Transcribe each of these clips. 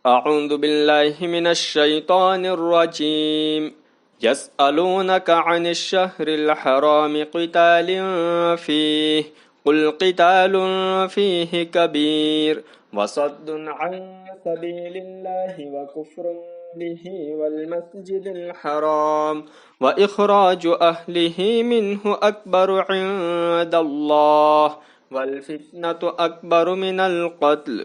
اعوذ باللہ من الشیطان الرجیم یسألونک عن الشہر الحرام قتال فیہ قل قتال فیہ کبیر وصد عن سبیل اللہ وکفر به والمسجد الحرام واخراج اہلہ منہ اکبر عند اللہ والفتنة اکبر من القتل۔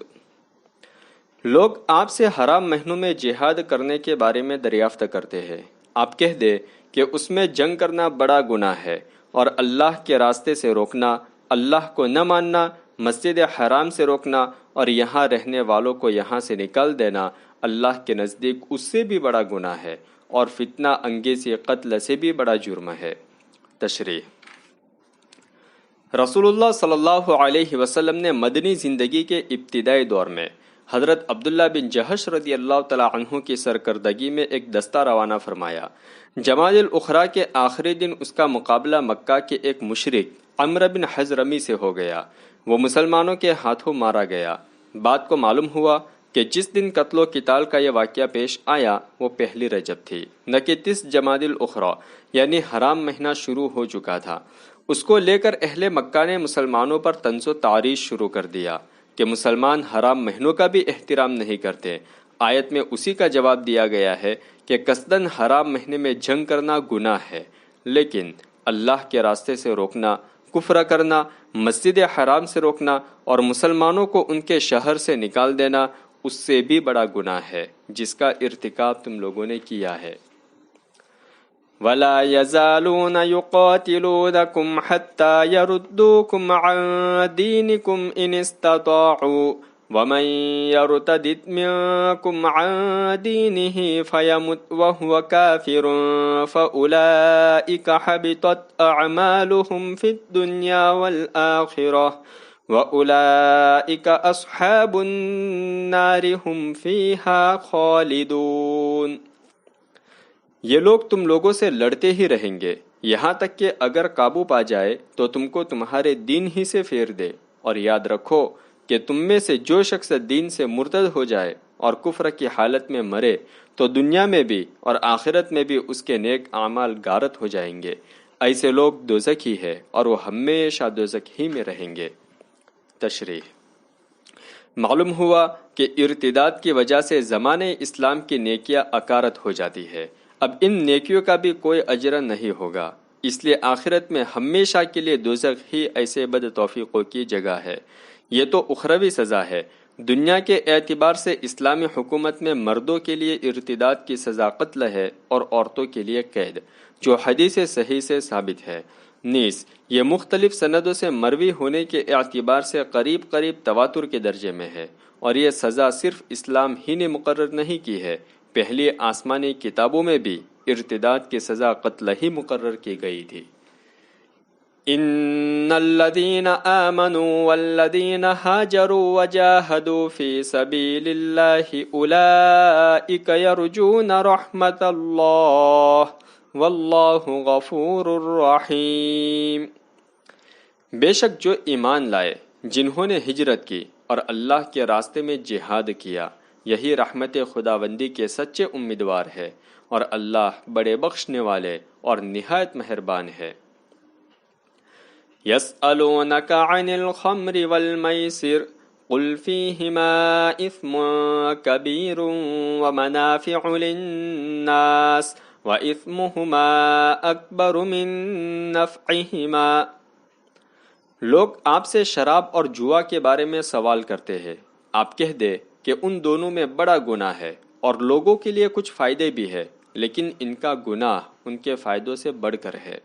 لوگ آپ سے حرام مہینوں میں جہاد کرنے کے بارے میں دریافت کرتے ہیں، آپ کہہ دے کہ اس میں جنگ کرنا بڑا گناہ ہے، اور اللہ کے راستے سے روکنا، اللہ کو نہ ماننا، مسجد حرام سے روکنا اور یہاں رہنے والوں کو یہاں سے نکال دینا اللہ کے نزدیک اس سے بھی بڑا گناہ ہے، اور فتنہ انگیزی قتل سے بھی بڑا جرم ہے۔ تشريح۔ رسول اللہ صلی اللہ علیہ وسلم نے مدنی زندگی کے ابتدائی دور میں حضرت عبداللہ بن جہش رضی اللہ تعالی عنہ کی سرکردگی میں ایک دستہ روانہ فرمایا۔ جمادی الاخری کے آخری دن اس کا مقابلہ مکہ کے ایک مشرک عمرو بن حضرمی سے ہو گیا، وہ مسلمانوں کے ہاتھوں مارا گیا۔ بات کو معلوم ہوا کہ جس دن قتل و قتال کا یہ واقعہ پیش آیا وہ پہلی رجب تھی، نہ کہ 30 جمادی الاخری یعنی حرام مہینہ شروع ہو چکا تھا۔ اس کو لے کر اہل مکہ نے مسلمانوں پر طنز و تعریض شروع کر دیا کہ مسلمان حرام مہینوں کا بھی احترام نہیں کرتے۔ آیت میں اسی کا جواب دیا گیا ہے کہ قصداً حرام مہینے میں جنگ کرنا گناہ ہے، لیکن اللہ کے راستے سے روکنا، کفر کرنا، مسجد حرام سے روکنا اور مسلمانوں کو ان کے شہر سے نکال دینا اس سے بھی بڑا گناہ ہے جس کا ارتکاب تم لوگوں نے کیا ہے۔ وَلَا يَزَالُونَ يُقَاتِلُونَكُمْ حَتَّى يَرُدُّوكُمْ عَنْ دِينِكُمْ إِنِ اسْتَطَاعُوا وَمَنْ يَرْتَدِدْ مِنْكُمْ عَنْ دِينِهِ فَيَمُتْ وَهُوَ كَافِرٌ فَأُولَئِكَ حَبِطَتْ أَعْمَالُهُمْ فِي الدُّنْيَا وَالْآخِرَةِ وَأُولَئِكَ أَصْحَابُ النَّارِ هُمْ فِيهَا خَالِدُونَ۔ یہ لوگ تم لوگوں سے لڑتے ہی رہیں گے یہاں تک کہ اگر قابو پا جائے تو تم کو تمہارے دین ہی سے پھیر دے، اور یاد رکھو کہ تم میں سے جو شخص دین سے مرتد ہو جائے اور کفر کی حالت میں مرے تو دنیا میں بھی اور آخرت میں بھی اس کے نیک اعمال غارت ہو جائیں گے۔ ایسے لوگ دوزخی ہے اور وہ ہمیشہ دوزخ ہی میں رہیں گے۔ تشریح۔ معلوم ہوا کہ ارتداد کی وجہ سے زمانے اسلام کی نیکیاں اکارت ہو جاتی ہے، اب ان نیکیوں کا بھی کوئی اجر نہیں ہوگا، اس لیے آخرت میں ہمیشہ کے لیے دوزخ ہی ایسے بد توفیقوں کی جگہ ہے۔ یہ تو اخروی سزا ہے۔ دنیا کے اعتبار سے اسلامی حکومت میں مردوں کے لیے ارتداد کی سزا قتل ہے اور عورتوں کے لیے قید، جو حدیث صحیح سے ثابت ہے۔ نیز یہ مختلف سندوں سے مروی ہونے کے اعتبار سے قریب قریب تواتر کے درجے میں ہے، اور یہ سزا صرف اسلام ہی نے مقرر نہیں کی ہے، پہلی آسمانی کتابوں میں بھی ارتداد کی سزا قتل ہی مقرر کی گئی تھی۔ ان الذين آمنوا والذين هاجروا وجاهدوا في سبيل الله اولئك يرجون رحمة الله والله غفور رحيم۔ بے شک جو ایمان لائے، جنہوں نے ہجرت کی اور اللہ کے راستے میں جہاد کیا، یہی رحمت خداوندی کے سچے امیدوار ہے، اور اللہ بڑے بخشنے والے اور نہایت مہربان ہے۔ یسألونک عن الخمر والمیسر قل فیہما اثم کبیر ومنافع للناس واثمہما اکبر من نفعہما۔ لوگ آپ سے شراب اور جوا کے بارے میں سوال کرتے ہیں، آپ کہہ دے کہ ان دونوں میں بڑا گناہ ہے اور لوگوں کے لیے کچھ فائدے بھی ہے، لیکن ان کا گناہ ان کے فائدوں سے بڑھ کر ہے۔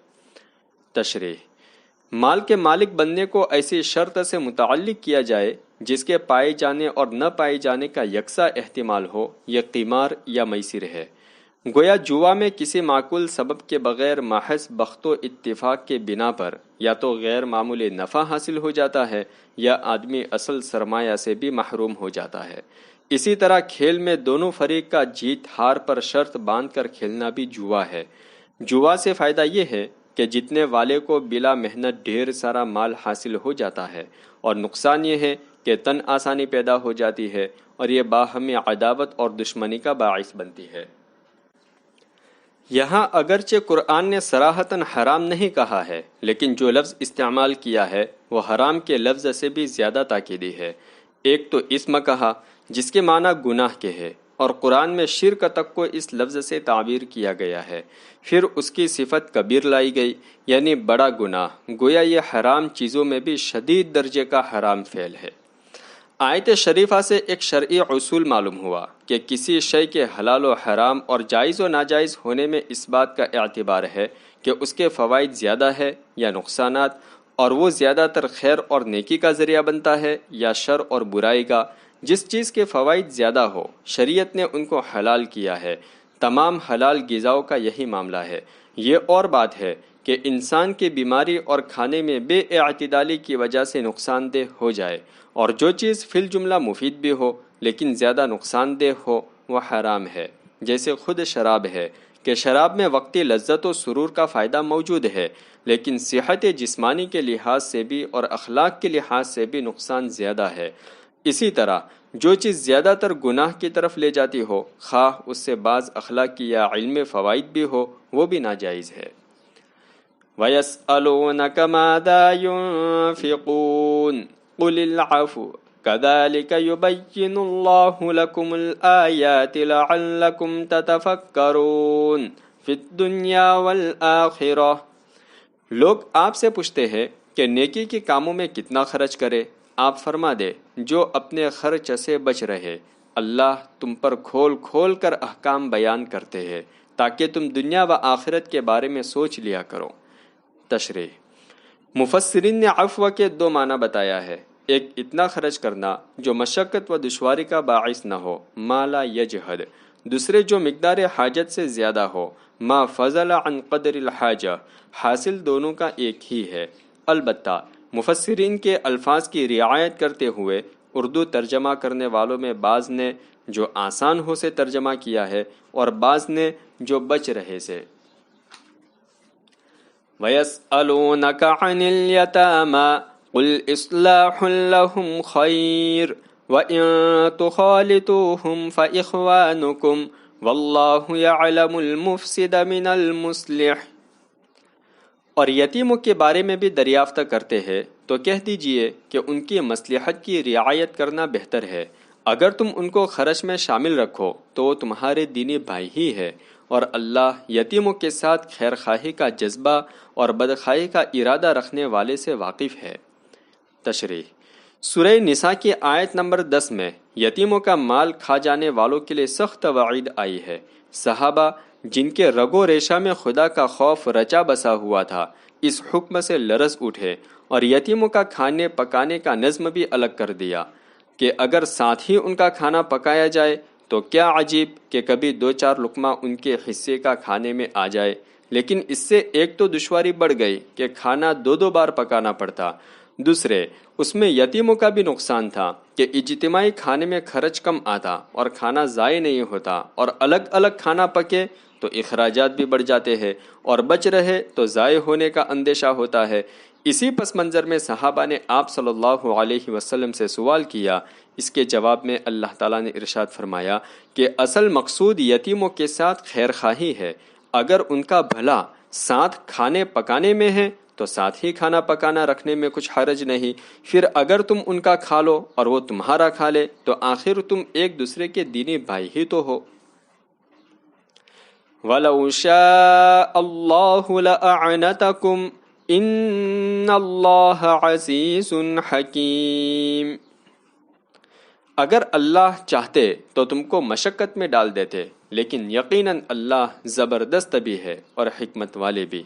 تشریح۔ مال کے مالک بننے کو ایسی شرط سے متعلق کیا جائے جس کے پائے جانے اور نہ پائے جانے کا یکساں احتمال ہو، یہ قمار یا میسر ہے۔ گویا جوا میں کسی معقول سبب کے بغیر محض بخت و اتفاق کے بنا پر یا تو غیر معمولی نفع حاصل ہو جاتا ہے یا آدمی اصل سرمایہ سے بھی محروم ہو جاتا ہے۔ اسی طرح کھیل میں دونوں فریق کا جیت ہار پر شرط باندھ کر کھیلنا بھی جوا ہے۔ جوا سے فائدہ یہ ہے کہ جتنے والے کو بلا محنت ڈھیر سارا مال حاصل ہو جاتا ہے، اور نقصان یہ ہے کہ تن آسانی پیدا ہو جاتی ہے اور یہ باہمی عداوت اور دشمنی کا باعث بنتی ہے۔ یہاں اگرچہ قرآن نے صراحتاً حرام نہیں کہا ہے، لیکن جو لفظ استعمال کیا ہے وہ حرام کے لفظ سے بھی زیادہ تاکیدی ہے۔ ایک تو اسم کہا جس کے معنی گناہ کے ہے، اور قرآن میں شرک تک کو اس لفظ سے تعبیر کیا گیا ہے۔ پھر اس کی صفت کبیر لائی گئی، یعنی بڑا گناہ، گویا یہ حرام چیزوں میں بھی شدید درجے کا حرام فعل ہے۔ آیت شریفہ سے ایک شرعی اصول معلوم ہوا کہ کسی شے کے حلال و حرام اور جائز و ناجائز ہونے میں اس بات کا اعتبار ہے کہ اس کے فوائد زیادہ ہے یا نقصانات، اور وہ زیادہ تر خیر اور نیکی کا ذریعہ بنتا ہے یا شر اور برائی کا۔ جس چیز کے فوائد زیادہ ہو شریعت نے ان کو حلال کیا ہے۔ تمام حلال غذاؤں کا یہی معاملہ ہے۔ یہ اور بات ہے کہ انسان کی بیماری اور کھانے میں بے اعتدالی کی وجہ سے نقصان دہ ہو جائے، اور جو چیز فی الجملہ مفید بھی ہو لیکن زیادہ نقصان دہ ہو وہ حرام ہے۔ جیسے خود شراب ہے کہ شراب میں وقتی لذت و سرور کا فائدہ موجود ہے، لیکن صحت جسمانی کے لحاظ سے بھی اور اخلاق کے لحاظ سے بھی نقصان زیادہ ہے۔ اسی طرح جو چیز زیادہ تر گناہ کی طرف لے جاتی ہو، خواہ اس سے بعض اخلاقی یا علمی فوائد بھی ہو، وہ بھی ناجائز ہے۔ وَيَسْأَلُونَكَ مَاذَا يُنْفِقُونَ قُلِ الْعَفْوَ كَذَلِكَ يُبَيِّنُ اللَّهُ لَكُمُ الْآيَاتِ لَعَلَّكُمْ تَتَفَكَّرُونَ فِي الدُّنْيَا وَالْآخِرَةِ۔ لوگ آپ سے پوچھتے ہیں کہ نیکی کے کاموں میں کتنا خرچ کرے۔ آپ فرما دے جو اپنے خرچ سے بچ رہے، اللہ تم پر کھول کھول کر احکام بیان کرتے ہیں تاکہ تم دنیا و آخرت کے بارے میں سوچ لیا کرو۔ تشريح۔ مفسرین نے عفو کے دو معنی بتایا ہے۔ ایک اتنا خرچ کرنا جو مشقت و دشواری کا باعث نہ ہو، ما لا یجہد۔ دوسرے جو مقدار حاجت سے زیادہ ہو، ما فضل عن قدر الحاجہ۔ حاصل دونوں کا ایک ہی ہے۔ البتہ مفسرین کے الفاظ کی رعایت کرتے ہوئے اردو ترجمہ کرنے والوں میں بعض نے جو آسان ہو سے ترجمہ کیا ہے اور بعض نے جو بچ رہے سے۔ وَيَسْأَلُونَكَ عَنِ الْيَتَامَى قُلْ إِصْلَاحٌ لَهُمْ خَيْرٌ وَإِن تُخَالِطُوهُمْ فَإِخْوَانُكُمْ وَاللَّهُ يَعْلَمُ الْمُفْسِدَ مِنَ الْمُصْلِحِ۔ اور یتیموں کے بارے میں بھی دریافت کرتے ہیں تو کہہ دیجئے کہ ان کی مصلحت کی رعایت کرنا بہتر ہے۔ اگر تم ان کو خرچ میں شامل رکھو تو وہ تمہارے دینی بھائی ہی ہے، اور اللہ یتیموں کے ساتھ خیر خواہی کا جذبہ اور بدخواہی کا ارادہ رکھنے والے سے واقف ہے۔ تشریح۔ سورہ نساء کی آیت نمبر 10 میں یتیموں کا مال کھا جانے والوں کے لیے سخت وعید آئی ہے۔ صحابہ جن کے رگ و ریشہ میں خدا کا خوف رچا بسا ہوا تھا، اس حکم سے لرز اٹھے اور یتیموں کا کھانے پکانے کا نظم بھی الگ کر دیا کہ اگر ساتھ ہی ان کا کھانا پکایا جائے تو کیا عجیب کہ کبھی 2-4 لقمہ ان کے حصے کا کھانے میں آ جائے۔ لیکن اس سے ایک تو دشواری بڑھ گئی کہ کھانا 2 بار پکانا پڑتا، دوسرے اس میں یتیموں کا بھی نقصان تھا کہ اجتماعی کھانے میں خرچ کم آتا اور کھانا ضائع نہیں ہوتا، اور الگ الگ کھانا پکے تو اخراجات بھی بڑھ جاتے ہیں، اور بچ رہے تو ضائع ہونے کا اندیشہ ہوتا ہے۔ اسی پس منظر میں صحابہ نے آپ صلی اللہ علیہ وسلم سے سوال کیا۔ اس کے جواب میں اللہ تعالیٰ نے ارشاد فرمایا کہ اصل مقصود یتیموں کے ساتھ خیر خواہی ہے۔ اگر ان کا بھلا ساتھ کھانے پکانے میں ہے تو ساتھ ہی کھانا پکانا رکھنے میں کچھ حرج نہیں۔ پھر اگر تم ان کا کھا لو اور وہ تمہارا کھا لے تو آخر تم ایک دوسرے کے دینی بھائی ہی تو ہو۔ وَلَوْ شَاءَ اللَّهُ لَأَعْنَتَكُمْ إِنَّ اللَّهَ عَزِيزٌ حَكِيمٌ۔ اگر اللہ چاہتے تو تم کو مشقت میں ڈال دیتے، لیکن یقیناً اللہ زبردست بھی ہے اور حکمت والے بھی۔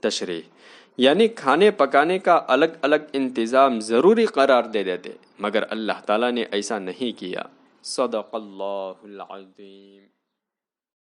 تشریح۔ یعنی کھانے پکانے کا الگ الگ انتظام ضروری قرار دے دیتے، مگر اللہ تعالیٰ نے ایسا نہیں کیا۔ صدق اللہ العظیم۔